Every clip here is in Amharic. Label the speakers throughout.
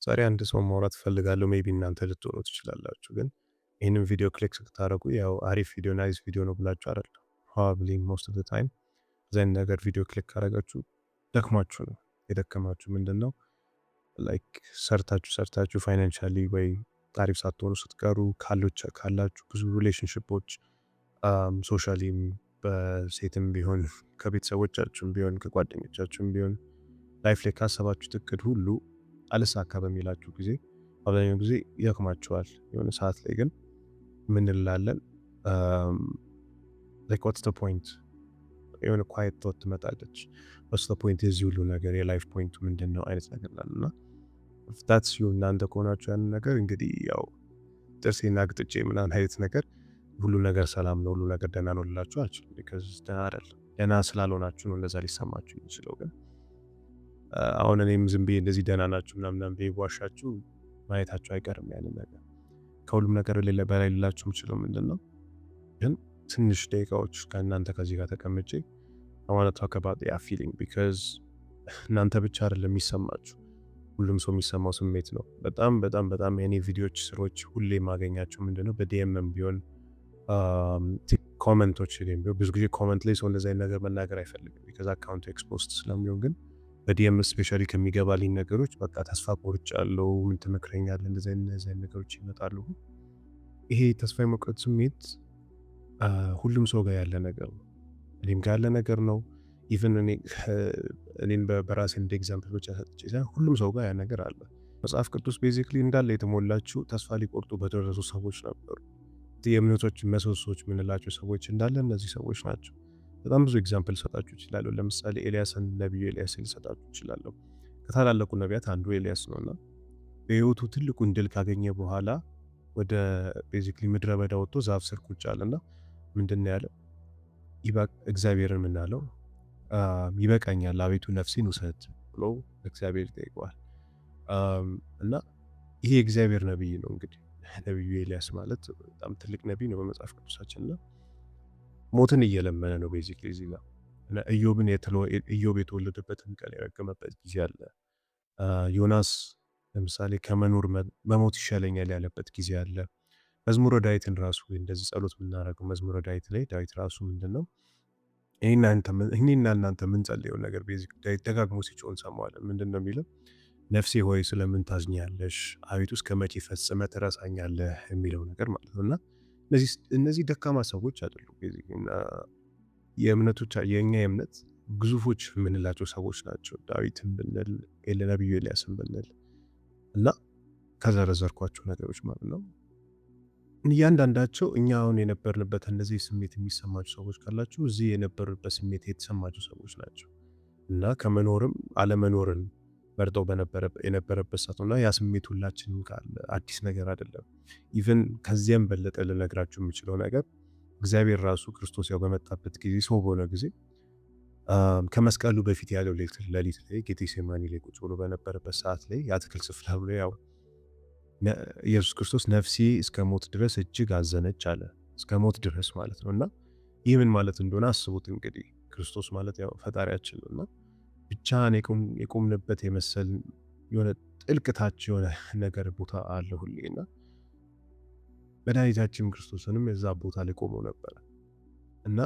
Speaker 1: ዛሬ አንድ ሰው ማውራት እፈልጋለሁ ሜይቢ እናንተ ልትሆኑ ትችላላችሁ። ግን ይህንን ቪዲዮ ክሊክ ስታደርጉ ያው አሪፍ ቪዲዮ ናይስ ቪዲዮ ነው ብላችሁ አይደለም። ፕሮባብሊ ሞስት ኦፍ ዘ ታይም እዚህ አይነት ነገር ቪዲዮ ክሊክ ካደረጋችሁ ደክሟችሁ ነው። የደከማችሁ ምንድነው ላይክ ሰርታችሁ ፋይናንሻሊ ወይ አሪፍ ሳትሆኑ ስትቀሩ ካላችሁ ብዙ ሪሌሽንሽፖች ሶሻሊም በሴትም ቢሆን ከቤተሰቦቻችሁም ቢሆን ከጓደኞቻችሁም ቢሆን ላይፍ ላይ ካሰባችሁት እቅድ ሁሉ አልሳካ በሚላችሁ ጊዜ አብዛኛው ጊዜ ይደክማችኋል። የሆነ ሰዓት ላይ ግን ምን እንላለን ላይክ ዋትስ ዘ ፖይንት የሆነ ኳየት ቶት ትመጣለች። ዋትስ ዘ ፖይንት የዚህ ሁሉ ነገር የላይፍ ፖይንቱ ምንድነው አይነት ነገር ላልና ታትስ ዩ እናንተ ከሆናችሁ ያንን ነገር እንግዲህ ያው ጥርሴና ግጥጬ ምናምን አይነት ነገር ሁሉ ነገር ሰላም ነው ሁሉ ነገር ደህና ነው ልላችሁ አልችልም። ቢካዝ ደህና አይደለም። ደህና ስላልሆናችሁ ነው እንደዛ ሊሰማችሁ የሚችለው። ግን አሁን እኔም ዝም ብዬ እንደዚህ ደህና ናችሁ ምናምን ብዬ ዋሻችሁ ማየታችሁ አይቀርም ያንን ነገር። ከሁሉም ነገር በላይ ልላችሁ የምችለው ምንድነው ግን ትንሽ ደቂቃዎች ከእናንተ ከዚህ ጋር ተቀምጬ I want to talk about that feeling because እናንተ ብቻ አይደለም የሚሰማችሁ ሁሉም ሰው የሚሰማው ስሜት ነው። በጣም የኔ ቪዲዮዎች ስሮች ሁሌ የማገኛቸው ምንድነው በዲኤምም ቢሆን ኮመንቶች ቢሆን ብዙ ጊዜ ኮመንት ላይ ሰው እንደዚህ አይነት ነገር መናገር አይፈልግም because አካውንቱ ኤክስፖዝድ ስለሚሆን። ግን በዲኤም ስፔሻሊ ከሚገባልኝ ነገሮች በቃ ተስፋ ቆርጫለሁ፣ ምን ትመክረኛለህ፣ እንደዚህ አይነት ነገሮች ይመጣሉ። ይሄ ተስፋ የመቁረጥ ስሜት ሁሉም ሰው ጋር ያለ ነገር ነው። እኔም ጋር ያለ ነገር ነው። ኢቭን እኔን በራሴ እንደ ኤግዛምፕል ብቻ ሰጥቼ ሳይሆን ሁሉም ሰው ጋር ያ ነገር አለ። መጽሐፍ ቅዱስ ቤዚክሊ እንዳለ የተሞላችው ተስፋ ሊቆርጡ በደረሱ ሰዎች ነበሩ። የእምነቶች መሰሶች የምንላቸው ሰዎች እንዳለ እነዚህ ሰዎች ናቸው። በጣም ብዙ ኤግዛምፕል ሰጣችሁ እችላለሁ። ለምሳሌ ኤልያስን ነቢዩ ኤልያስን ልሰጣችሁ እችላለሁ። ከታላለቁ ነቢያት አንዱ ኤልያስ ነውና በህይወቱ ትልቁን ድል ካገኘ በኋላ ወደ ቤዚክሊ ምድረ በዳ ወጥቶ ዛፍ ስር ቁጭ አለና ምንድን ነው ያለው? እግዚአብሔርን ምን አለው? ይበቃኛል፣ አቤቱ ነፍሴን ውሰድ ብሎ እግዚአብሔር ይጠይቀዋል። እና ይሄ እግዚአብሔር ነብይ ነው። እንግዲህ ነብዩ ኤልያስ ማለት በጣም ትልቅ ነብይ ነው በመጽሐፍ ቅዱሳችንና ሞትን እየለመነ ነው ቤዚክሊ እዚህ ጋር። እና ኢዮብ የተወለደበትን ቀን የረገመበት ጊዜ አለ። ዮናስ ለምሳሌ ከመኖር መሞት ይሻለኛል ያለበት ጊዜ አለ። መዝሙረ ዳዊትን ራሱ እንደዚህ ጸሎት የምናደርገው መዝሙረ ዳዊት ላይ ዳዊት ራሱ ምንድነው እኔና እናንተ የምንጸልየው ነገር ቤዚክ ዳዊት ደጋግሞ ሲጮህ እንሰማዋለን። ምንድነው የሚለው? ነፍሴ ሆይ ስለምን ታዝኛለሽ? አቤቱ እስከ መቼ ፈጽመህ ትረሳኛለህ? የሚለው ነገር ማለት ነው። እና እነዚህ ደካማ ሰዎች አይደሉም ቤዚክ እና የእኛ የእምነት ግዙፎች የምንላቸው ሰዎች ናቸው። ዳዊትን ብንል ነብዩ ኤልያስን ብንል እና ከዘረዘርኳቸው ነገሮች ማለት ነው። እያንዳንዳቸው እኛ አሁን የነበርንበት እንደዚህ ስሜት የሚሰማቸው ሰዎች ካላችሁ እዚህ የነበሩበት ስሜት የተሰማቸው ሰዎች ናቸው። እና ከመኖርም አለመኖርን መርጠው የነበረበት ሰዓት ነውና ያ ስሜት ሁላችንም ካለ አዲስ ነገር አይደለም። ኢቭን ከዚያም በለጠ ልነግራችሁ የምችለው ነገር እግዚአብሔር ራሱ ክርስቶስ ያው በመጣበት ጊዜ ሰው በሆነ ጊዜ ከመስቀሉ በፊት ያለው ሌሊት ላይ ጌቴሴማኒ ላይ ቁጭ ብሎ በነበረበት ሰዓት ላይ የአትክልት ስፍራ ብሎ ያው ኢየሱስ ክርስቶስ ነፍሴ እስከ ሞት ድረስ እጅግ አዘነች አለ። እስከ ሞት ድረስ ማለት ነው። እና ይህ ምን ማለት እንደሆነ አስቡት እንግዲህ። ክርስቶስ ማለት ያው ፈጣሪያችን ነውና ብቻን የቆምንበት የመሰል የሆነ ጥልቅ ታች የሆነ ነገር ቦታ አለ ሁሌና መድኃኒታችን ክርስቶስንም የዛ ቦታ ላይ ቆመው ነበር እና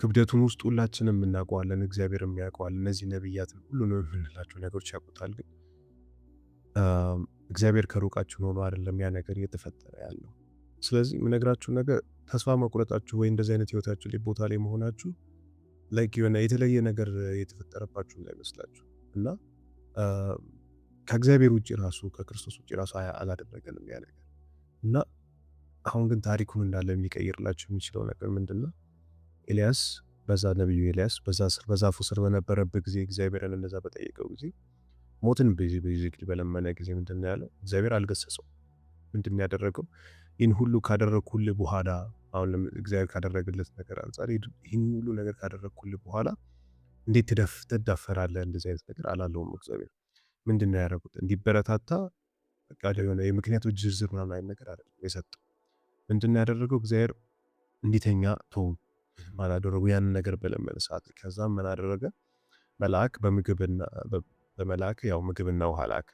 Speaker 1: ክብደቱን ውስጥ ሁላችንም እናውቀዋለን፣ እግዚአብሔር የሚያውቀዋል። እነዚህ ነብያትን ሁሉንም የምንላቸው ነገሮች ያውቁታል። ግን እግዚአብሔር ከሩቃችን ሆኖ አይደለም ያ ነገር እየተፈጠረ ያለው። ስለዚህ የምነግራችሁ ነገር ተስፋ መቁረጣችሁ ወይ እንደዚህ አይነት ህይወታችሁ ላይ ቦታ ላይ መሆናችሁ ላይክ የሆነ የተለየ ነገር የተፈጠረባችሁ እንዳይመስላችሁ እና ከእግዚአብሔር ውጭ ራሱ ከክርስቶስ ውጭ ራሱ አላደረገንም ያ ነገር። እና አሁን ግን ታሪኩን እንዳለ የሚቀይርላችሁ የሚችለው ነገር ምንድነው? ኤልያስ ነብዩ ኤልያስ በዛፉ ስር በነበረበት ጊዜ እግዚአብሔርን እንደዛ በጠየቀው ጊዜ ሞትን ቤዚክሊ በለመነ ጊዜ ምንድነው ያለው? እግዚአብሔር አልገሰጸው። ምንድነው ያደረገው? ይህን ሁሉ ካደረግኩልህ በኋላ አሁን እግዚአብሔር ካደረገለት ነገር አንጻር ይህን ሁሉ ነገር ካደረግኩልህ በኋላ እንዴት ትዳፈራለህ? እንደዚህ አይነት ነገር አላለውም እግዚአብሔር። ምንድነው ያደረጉት? እንዲበረታታ በቃ የሆነ የምክንያቶች ዝርዝር ምናምን አይነት ነገር አይደለም የሰጠው። ምንድነው ያደረገው? እግዚአብሔር እንዲተኛ ተው አላደረጉ ያንን ነገር በለመነ ሰዓት። ከዛም ምን አደረገ? መልአክ በመልአክ ያው ምግብና ውሃ ላከ።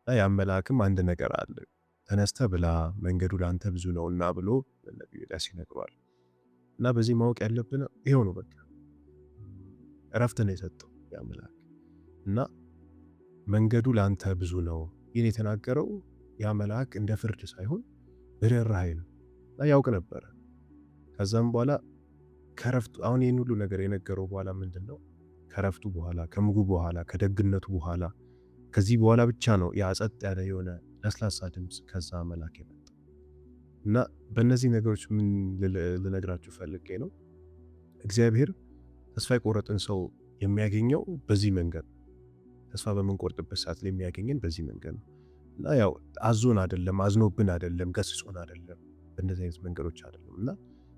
Speaker 1: ያ መልአክም አንድ ነገር አለ፣ ተነስተህ ብላ መንገዱ ለአንተ ብዙ ነውና ብሎ ለነቢዩ ኤልያስ ይነግረዋል። እና በዚህ ማወቅ ያለብን ይሄው ነው በቃ እረፍት ነው የሰጠው ያ መልአክ እና መንገዱ ለአንተ ብዙ ነው። ይህን የተናገረው ያ መልአክ እንደ ፍርድ ሳይሆን በርህራሄ ነው እና ያውቅ ነበረ። ከዛም በኋላ ከረፍቱ አሁን ይህን ሁሉ ነገር የነገረው በኋላ ምንድን ነው ከረፍቱ በኋላ ከምግቡ በኋላ ከደግነቱ በኋላ ከዚህ በኋላ ብቻ ነው ያ ጸጥ ያለ የሆነ ለስላሳ ድምፅ ከዛ መልአክ የመጣው እና በእነዚህ ነገሮች ምን ልነግራችሁ ፈልጌ ነው እግዚአብሔር ተስፋ የቆረጥን ሰው የሚያገኘው በዚህ መንገድ ነው። ተስፋ በምንቆርጥበት ሰዓት ላይ የሚያገኘን በዚህ መንገድ ነው እና ያው አዞን አይደለም፣ አዝኖብን አይደለም፣ ገስጾን አይደለም፣ በእነዚህ አይነት መንገዶች አይደለም እና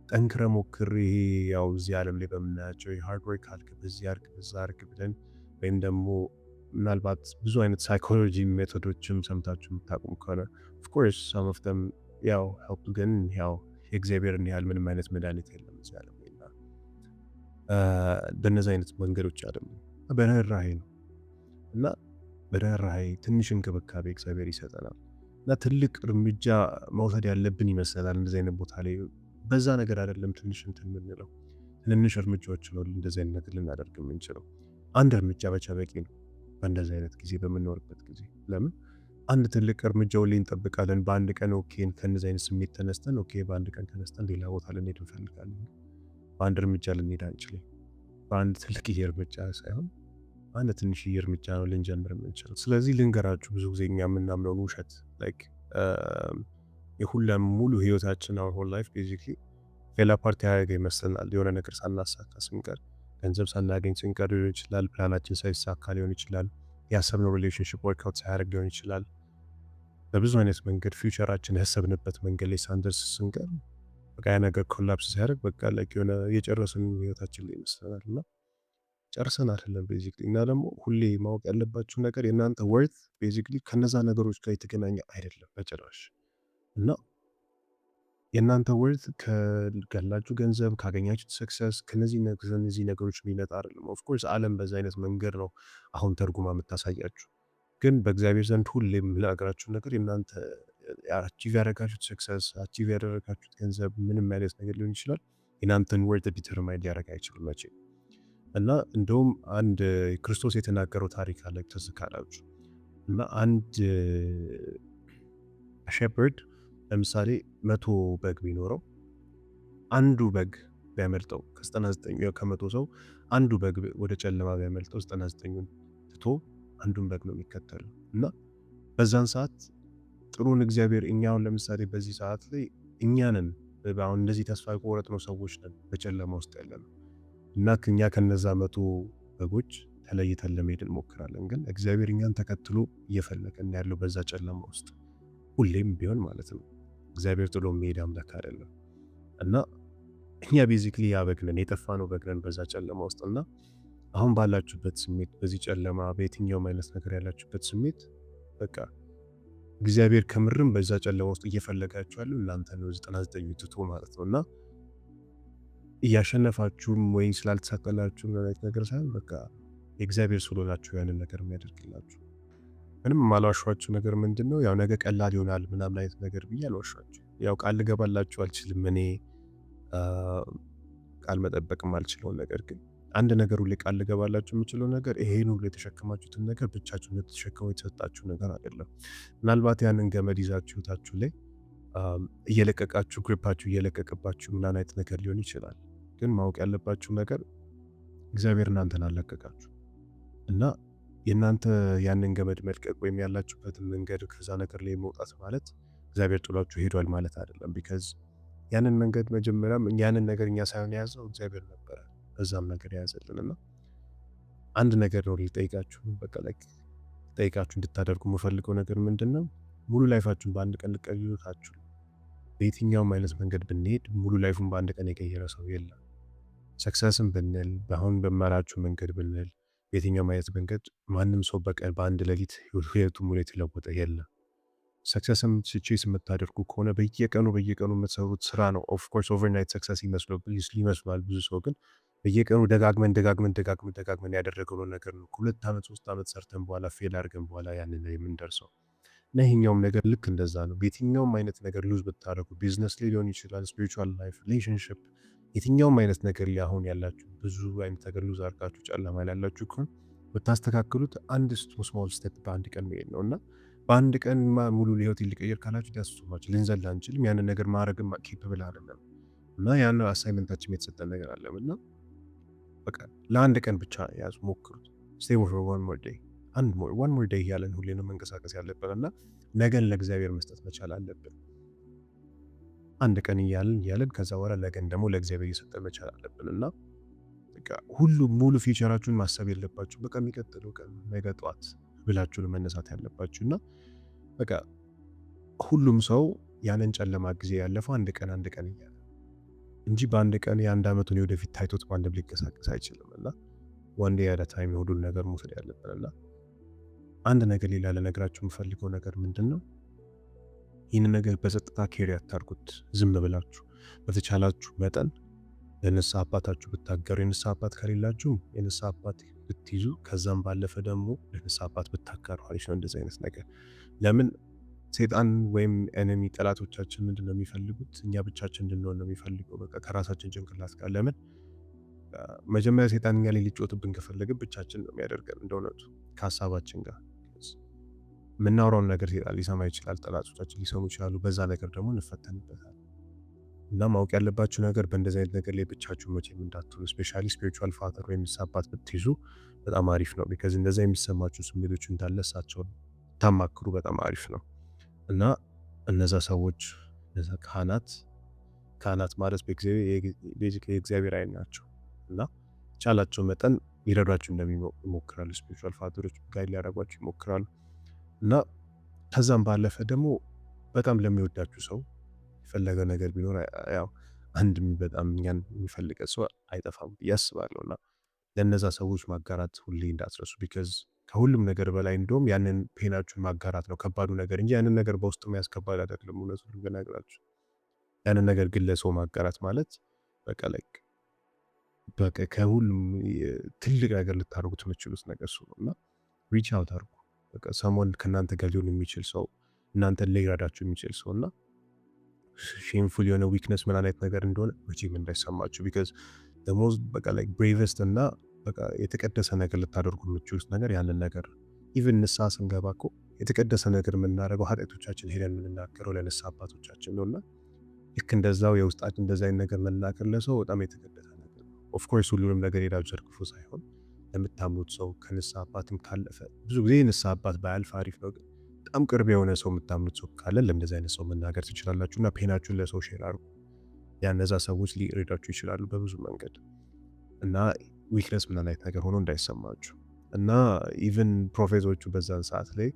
Speaker 1: ጠንክረ ሞክር። ይሄ ያው እዚህ ዓለም ላይ በምናያቸው የሃርድ ወርክ አልክ በዚህ አርግ በዛ አርግ ብለን ወይም ደግሞ ምናልባት ብዙ አይነት ሳይኮሎጂ ሜቶዶችም ሰምታችሁ የምታውቁም ከሆነ ኦፍኮርስ ሳም ኦፍ ደም ያው ሄልፕ፣ ግን ያው የእግዚአብሔርን ያህል ምንም አይነት መድኃኒት የለም እዚህ ዓለም ላይ እና በእነዚህ አይነት መንገዶች አይደለም፣ በርህራሄ ነው እና በርህራሄ ትንሽ እንክብካቤ እግዚአብሔር ይሰጠናል እና ትልቅ እርምጃ መውሰድ ያለብን ይመስላል እንደዚህ አይነት ቦታ ላይ። በዛ ነገር አይደለም ትንሽ እንትን የምንለው ትንንሽ እርምጃዎች ነው እንደዚህ አይነት ነገር ልናደርግ የምንችለው። አንድ እርምጃ ብቻ በቂ ነው በእንደዚህ አይነት ጊዜ በምንኖርበት ጊዜ። ለምን አንድ ትልቅ እርምጃ ሁሌ እንጠብቃለን። በአንድ ቀን ኦኬ ከእነዚህ አይነት ስሜት ተነስተን ኦኬ በአንድ ቀን ተነስተን ሌላ ቦታ ልንሄድ እንፈልጋለን። በአንድ እርምጃ ልንሄድ አንችልም። በአንድ ትልቅዬ እርምጃ ሳይሆን አንድ ትንሽዬ እርምጃ ነው ልንጀምር የምንችለው። ስለዚህ ልንገራችሁ ብዙ ጊዜ እኛ የምናምነውን ውሸት ላይክ የሁሉም ሙሉ ህይወታችን አሁን ሆል ላይፍ ቤዚክሊ ፌል አፓርት ያደረገ ይመስለናል። የሆነ ነገር ሳናሳካ ስንቀር፣ ገንዘብ ሳናገኝ ስንቀር ሊሆን ይችላል። ፕላናችን ሳይሳካ ሊሆን ይችላል። ያሰብነው ሪሌሽንሽፕ ወርክአውት ሳያደርግ ሊሆን ይችላል። በብዙ አይነት መንገድ ፊውቸራችን ያሰብንበት መንገድ ላይ ሳንደርስ ስንቀር በቃ ያ ነገር ኮላፕስ ሲያደርግ በቃ ላይክ የሆነ የጨረስን ህይወታችን ላይ ይመስለናል እና ጨርሰን አይደለም ቤዚክሊ። እና ደግሞ ሁሌ ማወቅ ያለባችሁ ነገር የእናንተ ወርት ቤዚክሊ ከነዛ ነገሮች ጋር የተገናኘ አይደለም በጭራሽ። እና የእናንተ ወርት ካላችሁ ገንዘብ ካገኛችሁት ሰክሰስ ከነዚህ ነገሮች የሚመጣ አይደለም። ኦፍኮርስ ዓለም በዛ አይነት መንገድ ነው አሁን ተርጉማ የምታሳያችሁ። ግን በእግዚአብሔር ዘንድ ሁሌ የምነግራችሁ ነገር የእናንተ አቺቭ ያደረጋችሁት ሰክሰስ አቺቭ ያደረጋችሁት ገንዘብ ምንም አይነት ነገር ሊሆን ይችላል የእናንተን ወርት ዲተርማይን ሊያደርግ አይችልም መቼ። እና እንደውም አንድ ክርስቶስ የተናገረው ታሪክ አለ ትዝ ካላችሁ። እና አንድ ሼፐርድ ለምሳሌ 100 በግ ቢኖረው አንዱ በግ ቢያመልጠው ከ99 ከመቶ ሰው አንዱ በግ ወደ ጨለማ ቢያመልጠው 99ን ትቶ አንዱን በግ ነው የሚከተለው። እና በዛን ሰዓት ጥሩን እግዚአብሔር እኛውን ለምሳሌ በዚህ ሰዓት ላይ እኛንን አሁን እንደዚህ ተስፋ የቆረጥነው ሰዎች ነን በጨለማ ውስጥ ያለነው እና እኛ ከነዛ 100 በጎች ተለይተን ለመሄድ እንሞክራለን። ግን እግዚአብሔር እኛን ተከትሎ እየፈለገን ያለው በዛ ጨለማ ውስጥ ሁሌም ቢሆን ማለት ነው። እግዚአብሔር ጥሎ መሄድ አምላክ አይደለም። እና እኛ ቤዚክሊ ያ በግ ነን፣ የጠፋነው በግ ነን በዛ ጨለማ ውስጥ። እና አሁን ባላችሁበት ስሜት በዚህ ጨለማ በየትኛውም አይነት ነገር ያላችሁበት ስሜት በቃ እግዚአብሔር ከምርም በዛ ጨለማ ውስጥ እየፈለጋችሁ ያለው እናንተ ነው 99 ትቶ ማለት ነው። እና እያሸነፋችሁም ወይ ስላልተሳካላችሁ ነገር ሳይሆን በቃ የእግዚአብሔር ስለሆናችሁ ያንን ነገር የሚያደርግላችሁ። ምንም ማልዋሻችሁ ነገር ምንድነው ያው ነገ ቀላል ይሆናል ምናምን አይነት ነገር ብዬ አልዋሻችሁ። ያው ቃል ልገባላችሁ አልችልም እኔ ቃል መጠበቅም አልችለውን ነገር ግን አንድ ነገር ሁሌ ቃል ልገባላችሁ የምችለው ነገር ይሄን ሁሉ የተሸከማችሁትን ነገር ብቻችሁን ልትሸከሙ የተሰጣችሁ ነገር አይደለም። ምናልባት ያንን ገመድ ይዛችሁ ታችሁ ላይ እየለቀቃችሁ ግሪፓችሁ እየለቀቀባችሁ ምናምን አይነት ነገር ሊሆን ይችላል። ግን ማወቅ ያለባችሁ ነገር እግዚአብሔር እናንተን አለቀቃችሁ እና የእናንተ ያንን ገመድ መልቀቅ ወይም ያላችሁበትን መንገድ ከዛ ነገር ላይ መውጣት ማለት እግዚአብሔር ጥሏችሁ ሄዷል ማለት አይደለም። ቢካዝ ያንን መንገድ መጀመሪያም ያንን ነገር እኛ ሳይሆን የያዘው እግዚአብሔር ነበረ በዛም ነገር የያዘልንና አንድ ነገር ነው ልጠይቃችሁ በቃ ላይ ጠይቃችሁ እንድታደርጉ የምፈልገው ነገር ምንድነው ሙሉ ላይፋችሁን በአንድ ቀን ልትቀይሩታችሁ በየትኛውም አይነት መንገድ ብንሄድ ሙሉ ላይፉን በአንድ ቀን የቀየረ ሰው የለም። ሰክሰስም ብንል በአሁን በመራችሁ መንገድ ብንል በየትኛውም አይነት መንገድ ማንም ሰው በቀን በአንድ ሌሊት ህይወቱ ሙሉ የተለወጠ የለም። ሰክሰስም ቼስ የምታደርጉ ከሆነ በየቀኑ የምትሰሩት ስራ ነው። ኦፍ ኮርስ ኦቨርናይት ሰክሰስ ይመስላል ብዙ ሰው ግን በየቀኑ ደጋግመን ያደረገው ነገር ነው። ከ2 ዓመት 3 ዓመት ሰርተን በኋላ ፌል አድርገን በኋላ ያንን የምንደርሰው እና ይሄኛውም ነገር ልክ እንደዛ ነው። በየትኛውም አይነት ነገር ሉዝ ብታደርጉ ቢዝነስ ላይ ሊሆን ይችላል፣ ስፒሪቹዋል ላይፍ፣ ሪሌሽንሺፕ፣ የትኛውም አይነት ነገር ላይ አሁን ያላችሁ ብዙ አይነት ነገር ሉዝ አድርጋችሁ ጨለማ ላይ ያላችሁ ከሆነ ብታስተካክሉት አንድ ስሞል ስቴፕ በአንድ ቀን መሄድ ነው እና በአንድ ቀን ሙሉ ህይወት ሊቀየር ካላችሁ ዳስሱማችሁ ልንዘል አንችልም። ያንን ነገር ማድረግም ኬፕብል አይደለም እና ያን አሳይመንታችን የተሰጠን ነገር አለም እና በቃ ለአንድ ቀን ብቻ ያዙ፣ ሞክሩት። ስቴይ ፎር ዋን ሞር ዴይ፣ ዋን ሞር ዴይ እያለን ሁሌ ነው መንቀሳቀስ ያለብን እና ነገን ለእግዚአብሔር መስጠት መቻል አለብን። አንድ ቀን እያለን ከዛ በኋላ ነገን ደግሞ ለእግዚአብሔር እየሰጠ መቻል አለብን እና በቃ ሁሉም ሙሉ ፊውቸራችሁን ማሰብ የለባችሁ። በቃ የሚቀጥለው ቀን ነገ ጠዋት ብላችሁ መነሳት ያለባችሁ እና በቃ ሁሉም ሰው ያንን ጨለማ ጊዜ ያለፈው አንድ ቀን እያለ እንጂ በአንድ ቀን የአንድ ዓመቱን የወደፊት ታይቶት በአንድ ሊንቀሳቀስ አይችልም እና ዋን ዴይ አት ታይም የሁሉን ነገር መውሰድ ያለብን እና አንድ ነገር ሌላ ለነገራችሁ የምፈልገው ነገር ምንድን ነው፣ ይህን ነገር በጸጥታ ኬሪ አታርጉት። ዝም ብላችሁ በተቻላችሁ መጠን ለንስሐ አባታችሁ ብታገሩ፣ የንስሐ አባት ከሌላችሁ የንስሐ አባት ብትይዙ፣ ከዛም ባለፈ ደግሞ ለንስሐ አባት ብታጋሩ አሪፍ ነው። እንደዚህ አይነት ነገር ለምን ሰይጣን ወይም ኤኒሚ ጠላቶቻችን ምንድን ነው የሚፈልጉት? እኛ ብቻችን እንድንሆን ነው የሚፈልገው። በቃ ከራሳችን ጭንቅላት ጋር ለምን መጀመሪያ ሰይጣን እኛ ላይ ሊጮትብን ከፈለግን ብቻችን ነው የሚያደርገን። እንደእውነቱ ከሀሳባችን ጋር የምናወራውን ነገር ሰይጣን ሊሰማ ይችላል፣ ጠላቶቻችን ሊሰሙ ይችላሉ። በዛ ነገር ደግሞ እንፈተንበታል። እና ማወቅ ያለባችሁ ነገር በእንደዚህ አይነት ነገር ላይ ብቻችሁ መቼም እንዳትሆኑ። ስፔሻሊ ስፒሪቹዋል ፋዘር ወይም ንስሐ አባት ብትይዙ በጣም አሪፍ ነው። ቢካዝ እንደዛ የሚሰማችሁ ስሜቶች እንዳለ እሳቸውን ታማክሩ በጣም አሪፍ ነው። እና እነዛ ሰዎች እነዛ ካህናት ማለት የእግዚአብሔር አይን ናቸው እና ቻላቸው መጠን ሊረዷችሁ እንደሚሞክራሉ። ስፒሪቹዋል ፋዘሮች ጋይድ ሊያደርጓችሁ ይሞክራሉ። እና ከዛም ባለፈ ደግሞ በጣም ለሚወዳችሁ ሰው የፈለገ ነገር ቢኖር ያው አንድ በጣም እኛን የሚፈልገ ሰው አይጠፋም ብዬ አስባለሁ። እና ለነዛ ሰዎች ማጋራት ሁሌ እንዳትረሱ። ቢካዝ ከሁሉም ነገር በላይ እንደውም ያንን ፔናችሁን ማጋራት ነው ከባዱ ነገር እንጂ ያንን ነገር በውስጥ መያዝ ከባድ አይደለም። እውነቱን ልነግራችሁ ያንን ነገር ግን ለሰው ማጋራት ማለት በቃ ከሁሉም ትልቅ ነገር ልታደርጉት የምትችሉት ነገር እሱ ነው። እና ሪች አውት አድርጉ። በቃ ሰሞን ከእናንተ ጋር ሊሆን የሚችል ሰው፣ እናንተን ሊረዳችሁ የሚችል ሰው እና ሼምፉል የሆነ ዊክነስ ምን አይነት ነገር እንደሆነ መቼም እንዳይሰማችሁ። ቢካዝ ደሞዝ በቃ ብሬቨስት እና በቃ የተቀደሰ ነገር ልታደርጉ የምትችሉት ነገር ያንን ነገር ኢቨን ንስሐ ስንገባ እኮ የተቀደሰ ነገር የምናደርገው ኃጢአቶቻችን ሄደን የምንናገረው ለንስሐ አባቶቻችን ነው እና ልክ እንደዛው የውስጣችን እንደዛ አይነት ነገር መናገር ለሰው በጣም የተቀደሰ ነገር ነው። ኦፍኮርስ ሁሉንም ነገር ሄዳችሁ ዘርግፉ ሳይሆን ለምታምኑት ሰው ከንስሐ አባትም ካለፈ ብዙ ጊዜ ንስሐ አባት ባያልፍ አሪፍ ነው። ግን በጣም ቅርብ የሆነ ሰው የምታምኑት ሰው ካለ ለእንደዚህ አይነት ሰው መናገር ትችላላችሁ እና ፔናችሁን ለሰው ሼር አድርጉ። ያነዛ ሰዎች ሊረዳችሁ ይችላሉ በብዙ መንገድ እና ዊክነስ ምን አይነት ነገር ሆኖ እንዳይሰማችሁ እና ኢቭን ፕሮፌቶቹ በዛን ሰዓት ላይ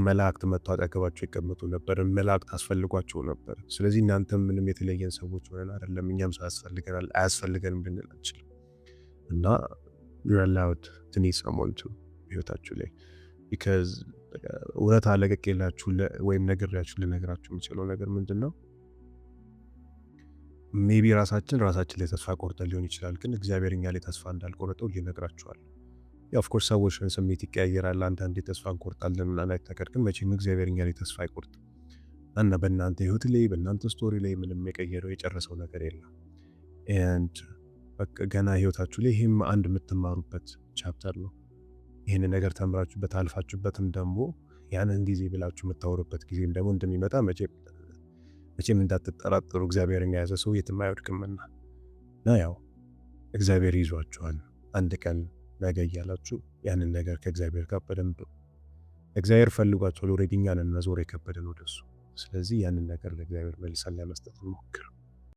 Speaker 1: መላእክት መጥተው አጠገባቸው ይቀመጡ ነበር። መላእክት አስፈልጓቸው ነበር። ስለዚህ እናንተም ምንም የተለየን ሰዎች ሆነን አይደለም። እኛም ሰው ያስፈልገናል አያስፈልገንም ልንል አንችልም እና you're allowed to need someone to ህይወታችሁ ላይ because እውነት አለቀቄላችሁ ወይም ነግሬያችሁ ልነግራችሁ የምችለው ነገር ምንድን ነው? ሜቢ ራሳችን ላይ ተስፋ ቆርጠን ሊሆን ይችላል። ግን እግዚአብሔር እኛ ላይ ተስፋ እንዳልቆረጠው ሊነግራችኋል። ኦፍኮርስ ሰዎች ስሜት ይቀያየራል። አንዳንዴ ተስፋ እንቆርጣለን ምናምን ነገር፣ ግን መቼም እግዚአብሔር እኛ ላይ ተስፋ አይቆርጥም እና በእናንተ ህይወት ላይ በእናንተ ስቶሪ ላይ ምንም የቀየረው የጨረሰው ነገር የለም። ኤንድ በቃ ገና ህይወታችሁ ላይ ይህም አንድ የምትማሩበት ቻፕተር ነው። ይህን ነገር ተምራችሁበት አልፋችሁበትም ደግሞ ያንን ጊዜ ብላችሁ የምታወሩበት ጊዜም ደግሞ እንደሚመጣ መቼም እንዳትጠራጠሩ። እግዚአብሔርን የያዘ ሰው የትም አይወድቅምና እና ያው እግዚአብሔር ይዟችኋል። አንድ ቀን ነገ እያላችሁ ያንን ነገር ከእግዚአብሔር ጋር በደንብ እግዚአብሔር ፈልጓችኋል። ኦልሬዲ እኛን መዞር የከበደን ወደሱ። ስለዚህ ያንን ነገር ለእግዚአብሔር መልሰን ለመስጠት እንሞክር።